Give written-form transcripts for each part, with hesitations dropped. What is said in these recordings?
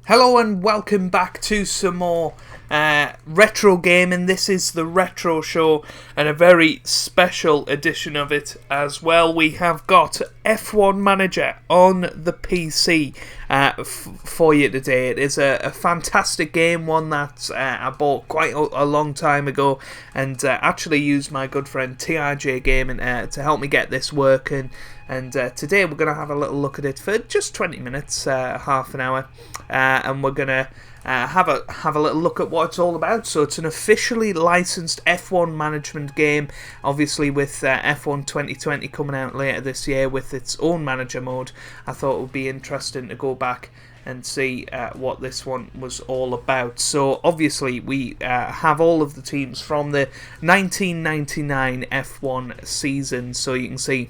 Hello and welcome back to some more retro gaming. This is the Retro Show and a very special edition of it as well. We have got F1 Manager on the PC for you today. It is a fantastic game, one that I bought quite a long time ago and actually used my good friend TIJ Gaming to help me get this working. And today we're going to have a little look at it for just 20 minutes, half an hour, and we're going to have a little look at what it's all about. So it's an officially licensed F1 management game, obviously with F1 2020 coming out later this year with its own manager mode. I thought it would be interesting to go back and see what this one was all about. So obviously we have all of the teams from the 1999 F1 season, so you can see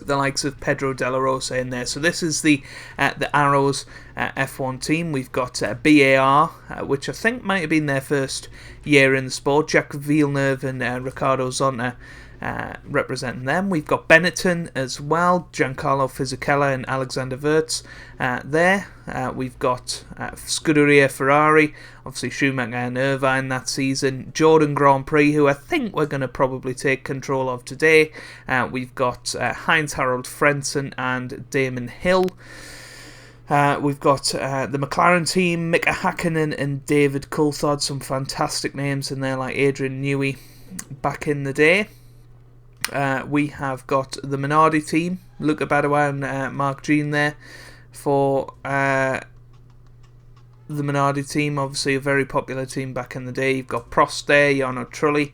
the likes of Pedro De La Rosa in there. So this is the Arrows F1 team. We've got BAR, which I think might have been their first year in the sport. Jacques Villeneuve and Ricardo Zonta representing them. We've got Benetton as well, Giancarlo Fisichella and Alexander Wurz there. We've got Scuderia Ferrari, obviously Schumacher and Irvine that season. Jordan Grand Prix, who I think we're going to probably take control of today. We've got Heinz-Harald Frentzen and Damon Hill. We've got the McLaren team, Mika Hakkinen and David Coulthard, some fantastic names in there like Adrian Newey back in the day. We have got the Minardi team, Luca Badois and Mark Jean there for the Minardi team, obviously a very popular team back in the day. You've got Prost there, Jarno Trulli,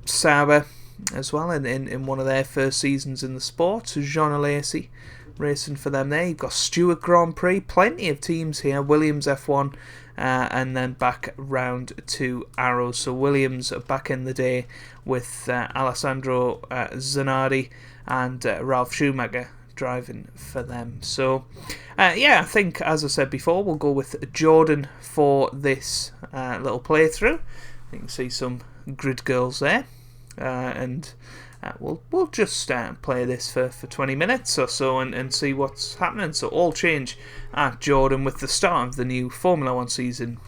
Sauber as well in one of their first seasons in the sport. Jean Alesi racing for them there. You've got Stewart Grand Prix, plenty of teams here, Williams F1, and then back round to Arrows. So Williams back in the day with Alessandro Zanardi and Ralf Schumacher driving for them. So I think, as I said before, we'll go with Jordan for this little playthrough. You can see some grid girls there, and we'll just play this for 20 minutes or so and see what's happening. So all change at Jordan with the start of the new Formula 1 season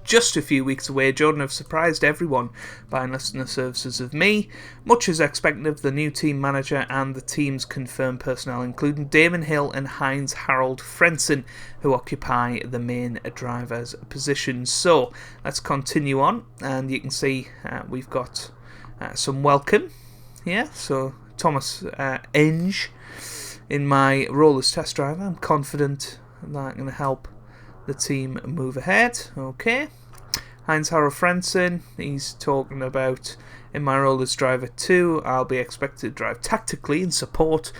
just a few weeks away. Jordan have surprised everyone by enlisting the services of me. Much is expected of the new team manager and the team's confirmed personnel, including Damon Hill and Heinz-Harald Frentzen, who occupy the main driver's positions. So let's continue on, and you can see we've got some welcome here. So Thomas Enge in my role as test driver. I'm confident that I'm going to help the team move ahead. Okay. Heinz-Harald Frentzen, he's talking about, in my role as driver 2, I'll be expected to drive tactically and support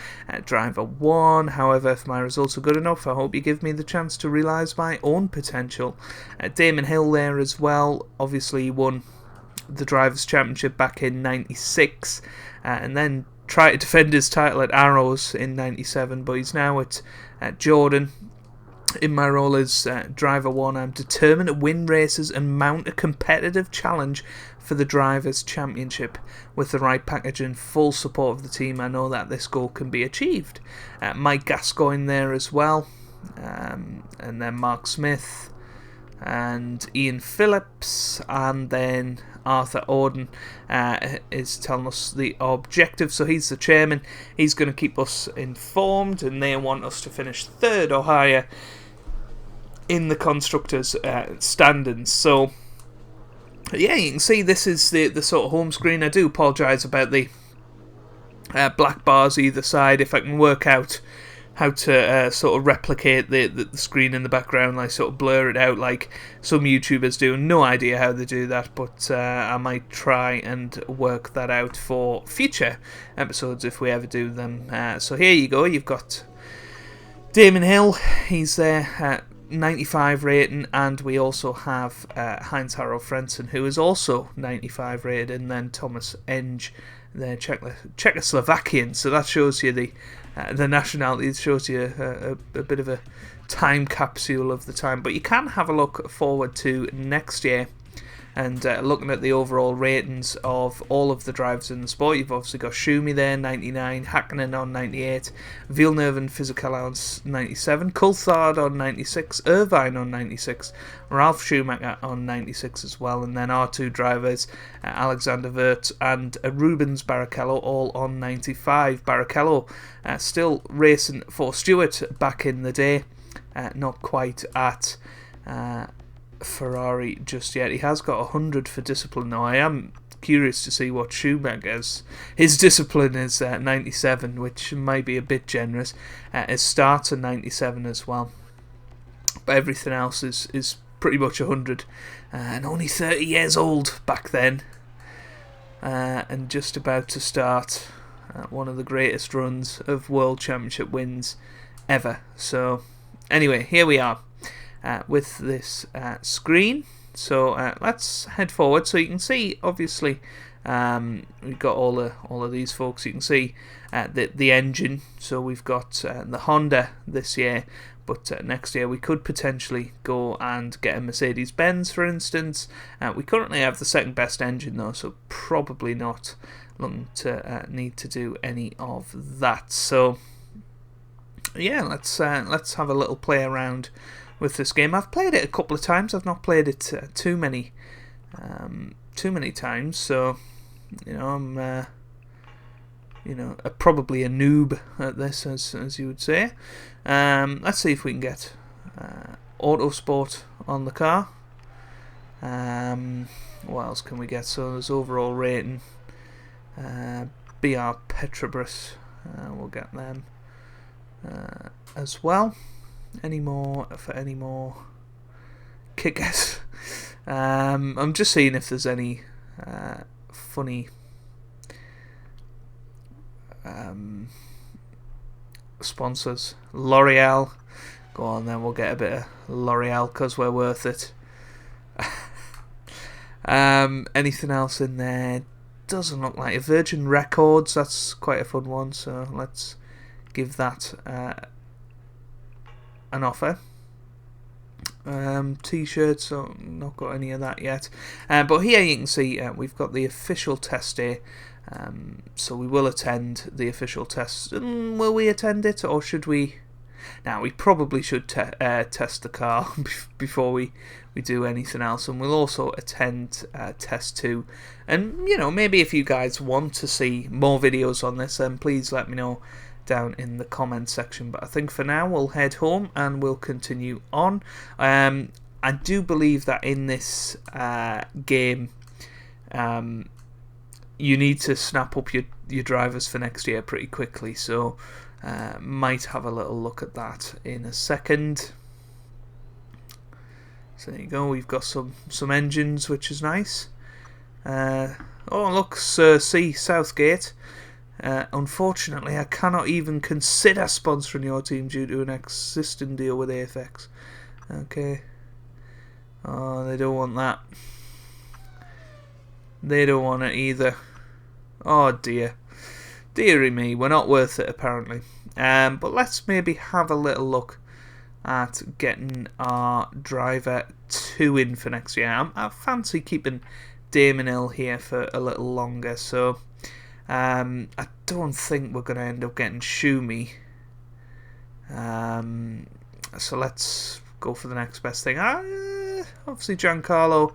driver 1. However, if my results are good enough, I hope you give me the chance to realise my own potential. Damon Hill there as well. Obviously, he won the Drivers' Championship back in 96 and then tried to defend his title at Arrows in 97, but he's now at Jordan. In my role as driver 1, I'm determined to win races and mount a competitive challenge for the Drivers' Championship. With the right package and full support of the team, I know that this goal can be achieved. Mike Gascoigne there as well, and then Mark Smith and Ian Phillips, and then Arthur Orden is telling us the objective. So he's the chairman, he's going to keep us informed, and they want us to finish 3rd or higher in the constructors standings. So yeah, you can see this is the sort of home screen. I do apologise about the black bars either side. If I can work out how to sort of replicate the screen in the background, like sort of blur it out like some YouTubers do. No idea how they do that, but I might try and work that out for future episodes if we ever do them. So here you go, you've got Damon Hill, he's there at 95 rating, and we also have Heinz-Harald Frentzen, who is also 95 rated, and then Thomas Enge, the Czechoslovakian. So that shows you the nationality. It shows you a bit of a time capsule of the time. But you can have a look forward to next year And looking at the overall ratings of all of the drivers in the sport, you've obviously got Schumi there, 99, Hakkinen on 98, Villeneuve and Fisichella on 97, Coulthard on 96, Irvine on 96, Ralf Schumacher on 96 as well, and then our two drivers, Alexander Wirtz and Rubens Barrichello, all on 95. Barrichello still racing for Stewart back in the day, not quite at Ferrari just yet. He has got 100 for discipline now. I am curious to see what Schumacher's his discipline is 97, which might be a bit generous. His starts are 97 as well, but everything else is pretty much 100, and only 30 years old back then, and just about to start one of the greatest runs of World Championship wins ever. So anyway, here we are with this screen. So let's head forward. So you can see, obviously, we've got all of these folks. You can see the engine. So we've got the Honda this year, but next year we could potentially go and get a Mercedes-Benz, for instance. We currently have the second best engine though, so probably not looking to need to do any of that. So yeah, let's have a little play around with this game. I've played it a couple of times. I've not played it too many times. So I'm probably a noob at this, as you would say. Let's see if we can get Autosport on the car. What else can we get? So there's overall rating. BR Petrobras, we'll get them as well. Any more kickers? I'm just seeing if there's any funny sponsors. L'Oreal, go on then, we'll get a bit of L'Oreal because we're worth it. Anything else in there? Doesn't look like it. Virgin Records, that's quite a fun one, so let's give that an offer. T-shirts, so not got any of that yet. But here you can see we've got the official test day. So we will attend the official test. Will we attend it, or should we? Now we probably should test the car before we do anything else, and we'll also attend test 2. And maybe if you guys want to see more videos on this, then please let me know down in the comments section. But I think for now we'll head home and we'll continue on. I do believe that in this game you need to snap up your drivers for next year pretty quickly, so might have a little look at that in a second. So there you go, we've got some engines, which is nice. Oh look, Sir C. Southgate. Unfortunately, I cannot even consider sponsoring your team due to an existing deal with AFX. Okay. Oh, they don't want that. They don't want it either. Oh dear. Deary me, we're not worth it apparently. But let's maybe have a little look at getting our driver 2 in for next year. I fancy keeping Damon Hill here for a little longer, so I don't think we're going to end up getting Schumi. So let's go for the next best thing. Obviously Giancarlo.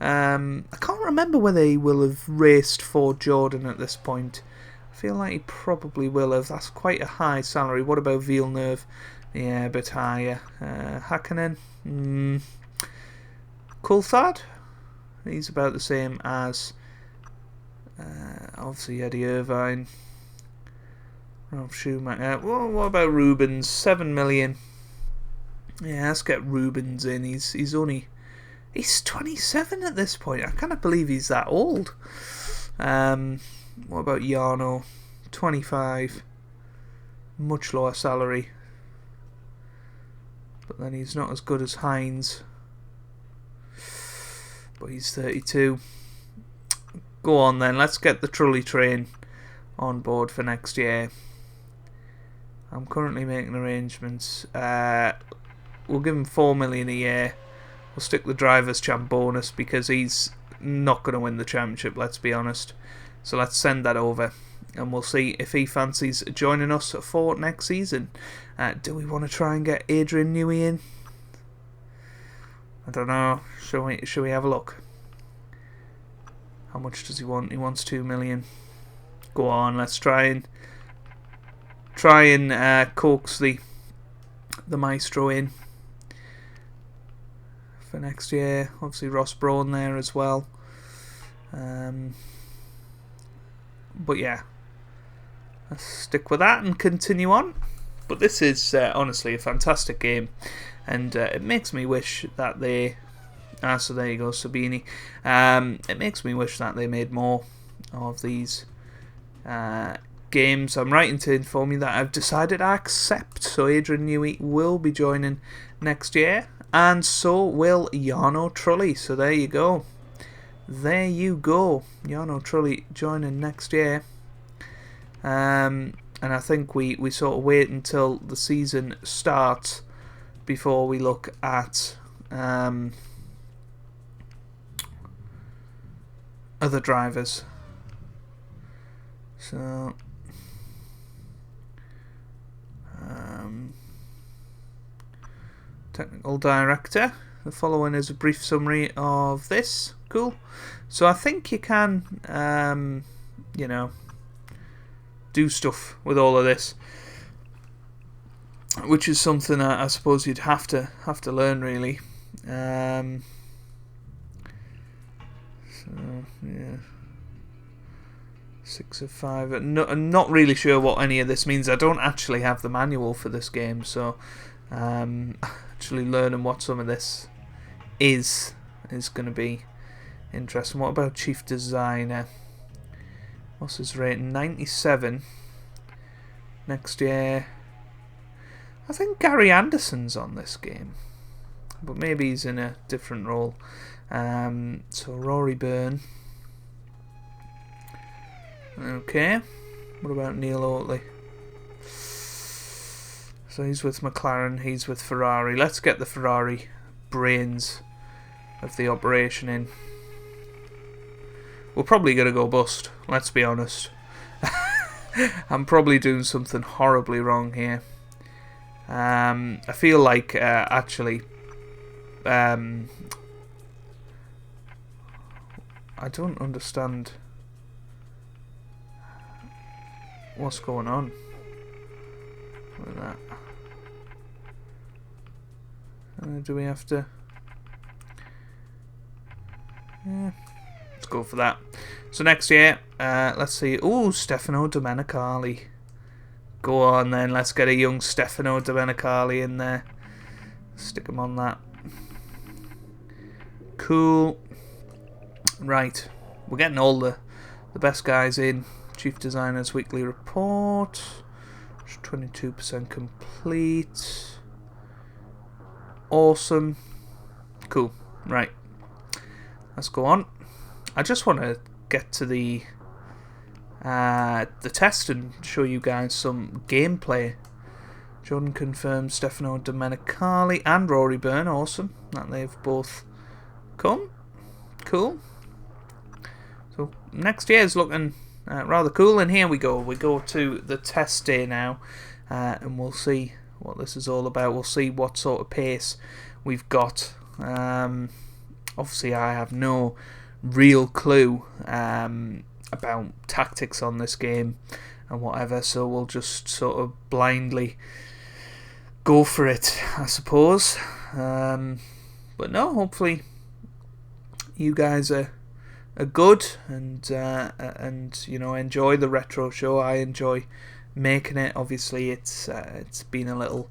I can't remember whether he will have raced for Jordan at this point. I feel like he probably will have. That's quite a high salary. What about Villeneuve? Yeah, a bit higher. Hakkinen. Coulthard. He's about the same as obviously Eddie Irvine. Ralf Schumacher. Well, what about Rubens? 7 million. Yeah, let's get Rubens in. He's 27 at this point. I can't believe he's that old. What about Jarno? 25. Much lower salary. But then he's not as good as Hines. But he's 32. Go on then, let's get the trolley train on board for next year. I'm currently making arrangements. We'll give him 4 million a year We'll stick the Drivers' Champ bonus because he's not going to win the championship, let's be honest. So let's send that over, and we'll see if he fancies joining us for next season. Do we want to try and get Adrian Newey in? I don't know. Shall we have a look? How much does he want? He wants 2 million. Go on, let's try and coax the maestro in for next year. Obviously Ross Brawn there as well. But yeah, let's stick with that and continue on. But this is honestly a fantastic game, and it makes me wish that they... so there you go, Sabini. It makes me wish that they made more of these games. I'm writing to inform you that I've decided to accept. So Adrian Newey will be joining next year, and so will Jarno Trulli. So there you go. There you go. Jarno Trulli joining next year. And I think we sort of wait until the season starts before we look at other drivers. So technical director. The following is a brief summary of this. Cool. So I think you can, you know, do stuff with all of this, which is something I suppose you'd have to learn really. So yeah, 6 of 5. I'm not really sure what any of this means. I don't actually have the manual for this game, so actually learning what some of this is going to be interesting. What about chief designer? What's his rating? 97. Next year, I think Gary Anderson's on this game, but maybe he's in a different role. So Rory Byrne. Okay. What about Neil Oatley? So he's with McLaren, he's with Ferrari. Let's get the Ferrari brains of the operation in. We're probably going to go bust, let's be honest. I'm probably doing something horribly wrong here. I feel like, actually, I don't understand what's going on with that. Do we have to... Yeah, let's go for that. So next year, let's see. Ooh, Stefano Domenicali. Go on then, let's get a young Stefano Domenicali in there. Stick him on that. Cool. Right, we're getting all the best guys in. Chief Designer's weekly report. 22% complete. Awesome. Cool. Right. Let's go on. I just want to get to the test and show you guys some gameplay. Jordan confirms Stefano Domenicali and Rory Byrne. Awesome that they've both come. Cool. So next year is looking rather cool, and here we go. We go to the test day now, and we'll see what this is all about. We'll see what sort of pace we've got. Obviously, I have no real clue about tactics on this game and whatever, so we'll just sort of blindly go for it, I suppose. But no, hopefully you guys are good and you know, enjoy the retro show. I enjoy making it. Obviously, it's been a little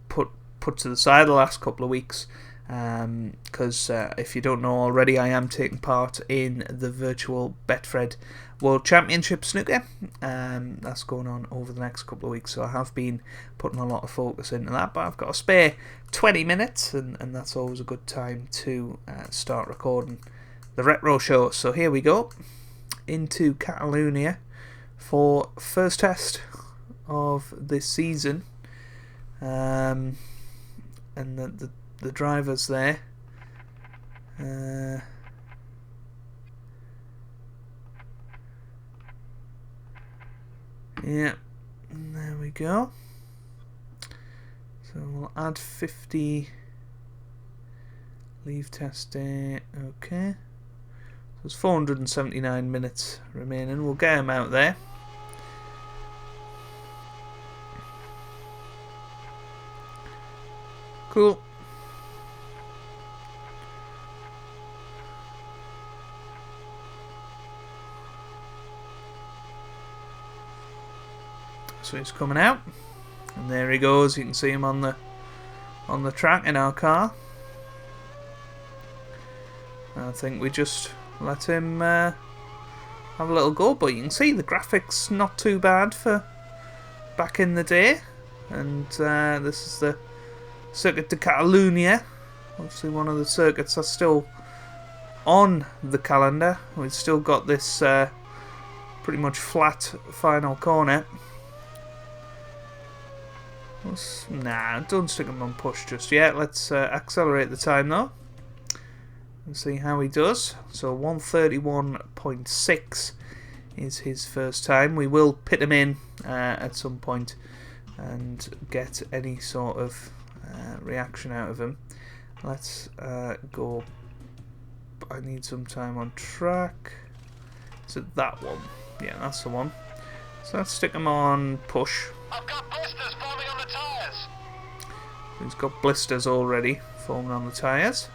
put to the side the last couple of weeks because if you don't know already, I am taking part in the virtual Betfred World Championship snooker. That's going on over the next couple of weeks, so I have been putting a lot of focus into that, but I've got a spare 20 minutes and that's always a good time to start recording the retro show. So here we go into Catalonia for first test of this season, and the the drivers there. Yeah, there we go. So we'll add 50. Leave test day. Okay. So there's 479 minutes remaining. We'll get him out there. Cool. So he's coming out, and there he goes. You can see him on the track in our car. I think we just let him have a little go, but you can see the graphics not too bad for back in the day. And this is the Circuit de Catalunya, obviously one of the circuits that's still on the calendar. We've still got this pretty much flat final corner. Nah, don't stick him on push just yet. Let's accelerate the time though and see how he does. So 1:31.6 is his first time. We will pit him in at some point and get any sort of reaction out of him. Let's go. I need some time on track. Is it that one? Yeah, that's the one. So let's stick him on push. I've got blisters forming on the tyres. He's got blisters already forming on the tyres.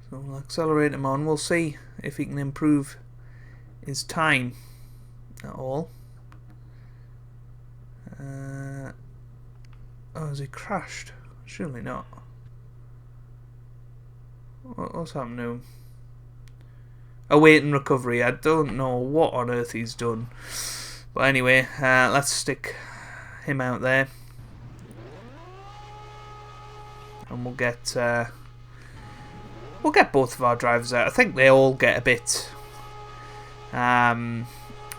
So we'll accelerate him on. We'll see if he can improve his time at all. Oh, has he crashed? Surely not. What's happened to him? Awaiting recovery. I don't know what on earth he's done. But anyway, let's stick him out there. And we'll get both of our drivers out. I think they all get a bit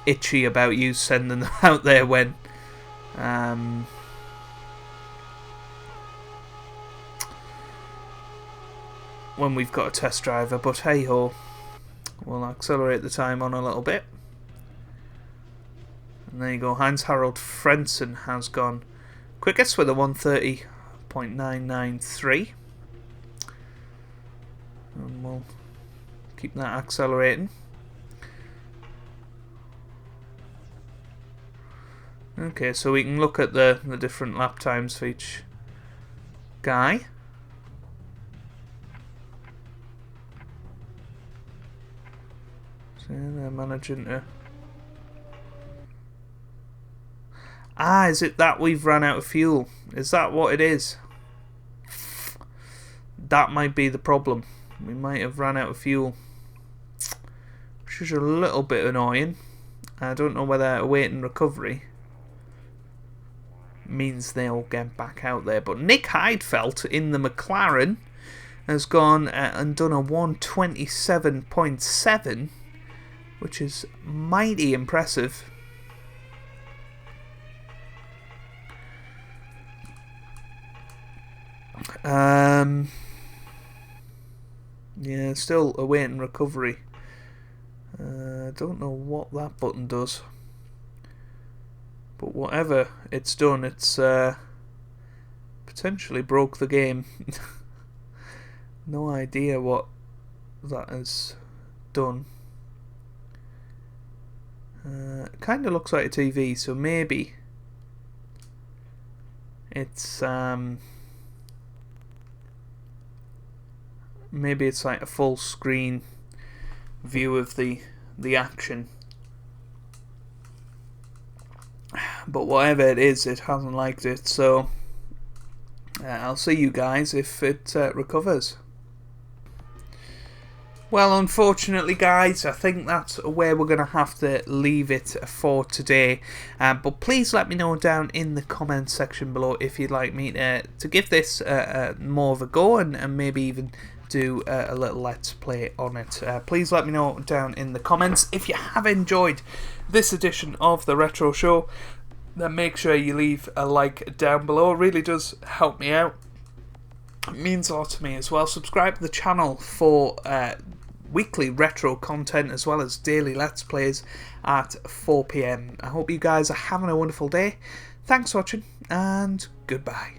itchy about you sending them out there when we've got a test driver, but hey ho, we'll accelerate the time on a little bit. And there you go, Heinz-Harald Frentzen has gone quickest with a 1:30.993. And we'll keep that accelerating. Okay, so we can look at the different lap times for each guy. So they're managing to... Ah, is it that we've run out of fuel? Is that what it is? That might be the problem. We might have run out of fuel, which is a little bit annoying. I don't know whether awaiting recovery means they'll get back out there. But Nick Heidfeld in the McLaren has gone and done a 1:27.7, which is mighty impressive. Yeah, still awaiting recovery. I don't know what that button does, but whatever it's done, it's potentially broke the game. No idea what that has done. Kind of looks like a TV, so maybe it's maybe it's like a full screen view of the action. But whatever it is, it hasn't liked it, so I'll see you guys if it recovers. Well, unfortunately, guys, I think that's where we're going to have to leave it for today. But please let me know down in the comments section below if you'd like me to give this more of a go and maybe even do a little let's play on it. Please let me know down in the comments. If you have enjoyed this edition of the Retro Show, then make sure you leave a like down below. It really does help me out. It means a lot to me as well. Subscribe to the channel for weekly retro content as well as daily Let's Plays at 4 PM. I hope you guys are having a wonderful day. Thanks for watching, and goodbye.